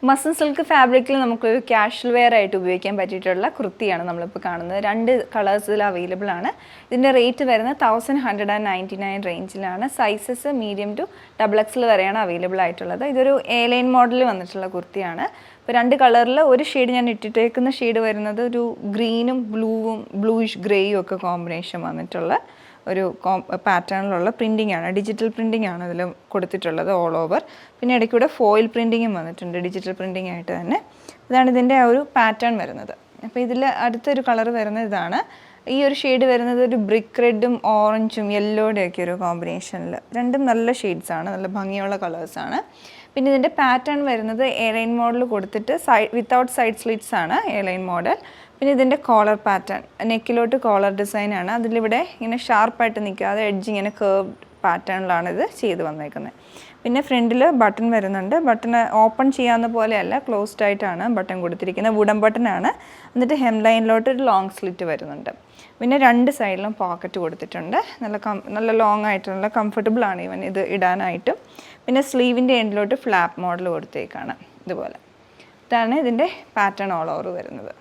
Muslin silk ഫാബ്രിക്കിൽ നമുക്കൊരു casual wear ആയിട്ട് ഉപയോഗിക്കാൻ പറ്റിയിട്ടുള്ള കുർത്തിയാണ് നമ്മളിപ്പോൾ കാണുന്നത്. 2 കളേഴ്സിൽ അവൈലബിൾ ആണ്. ഇതിൻ്റെ റേറ്റ് വരുന്നത് 1199 റേഞ്ചിലാണ്. സൈസസ് മീഡിയം ടു XXL വരെയാണ് അവൈലബിൾ ആയിട്ടുള്ളത്. ഇതൊരു എ ലൈൻ മോഡലിൽ വന്നിട്ടുള്ള കുർത്തിയാണ്. ഇപ്പോൾ 2 കളറിൽ ഒരു ഷെയ്ഡ് ഞാൻ ഇട്ടിട്ടേക്കുന്ന ഷെയ്ഡ് വരുന്നത് ഒരു ഗ്രീനും ബ്ലൂയിഷ് ഗ്രേയും ഒക്കെ കോമ്പിനേഷൻ വന്നിട്ടുള്ള ഒരു പാറ്റേണിലുള്ള പ്രിൻറ്റിംഗ് ആണ്. ഡിജിറ്റൽ പ്രിൻറ്റിംഗ് ആണ് ഇതിൽ കൊടുത്തിട്ടുള്ളത് ഓൾ ഓവർ. പിന്നെ ഇടയ്ക്കൂടെ ഫോയിൽ പ്രിൻറ്റിങ്ങും വന്നിട്ടുണ്ട് ഡിജിറ്റൽ പ്രിൻറ്റിംഗ് ആയിട്ട് തന്നെ. ഇതാണ് ഇതിൻ്റെ ആ ഒരു പാറ്റേൺ വരുന്നത്. അപ്പോൾ ഇതിൽ അടുത്തൊരു കളർ വരുന്നത് ഇതാണ്. ഈ ഒരു ഷെയ്ഡ് വരുന്നത് ഒരു ബ്രിക്ക് റെഡും ഓറഞ്ചും യെല്ലോയുടെയൊക്കെ ഒരു കോമ്പിനേഷനിൽ. രണ്ടും നല്ല ഷെയ്ഡ്സാണ്, നല്ല ഭംഗിയുള്ള കളേഴ്സാണ്. പിന്നെ ഇതിൻ്റെ പാറ്റേൺ വരുന്നത് എ ലൈൻ മോഡൽ കൊടുത്തിട്ട് വിത്തൗട്ട് സൈഡ് സ്ലിറ്റ്സ് ആണ് എ ലൈൻ മോഡൽ. പിന്നെ ഇതിൻ്റെ കോളർ പാറ്റേൺ നെക്കിലോട്ട് കോളർ ഡിസൈനാണ്. അതിലിവിടെ ഇങ്ങനെ ഷാർപ്പായിട്ട് നിൽക്കാതെ എഡ്ജ് ഇങ്ങനെ കേർവ്ഡ് പാറ്റേണിലാണ് ഇത് ചെയ്ത് വന്നേക്കുന്നത്. പിന്നെ ഫ്രണ്ടിൽ ബട്ടൺ വരുന്നുണ്ട്. ബട്ടൺ ഓപ്പൺ ചെയ്യാവുന്ന പോലെയല്ല, ക്ലോസ്ഡ് ആയിട്ടാണ് ബട്ടൺ കൊടുത്തിരിക്കുന്നത്. വുഡൻ ബട്ടനാണ്. എന്നിട്ട് ഹെം ലൈനിലോട്ട് ഒരു ലോങ് സ്ലിറ്റ് വരുന്നുണ്ട്. പിന്നെ 2 സൈഡിലും പോക്കറ്റ് കൊടുത്തിട്ടുണ്ട്. നല്ല ലോങ് ആയിട്ടുള്ള കംഫർട്ടബിൾ ആണ് ഇവൻ ഇത് ഇടാനായിട്ടും. പിന്നെ സ്ലീവിൻ്റെ എൻഡിലോട്ട് ഫ്ലാപ്പ് മോഡൽ കൊടുത്തേക്കാണ് ഇതുപോലെ. ഇതാണ് ഇതിൻ്റെ പാറ്റേൺ ഓൾ ഓവർ വരുന്നത്.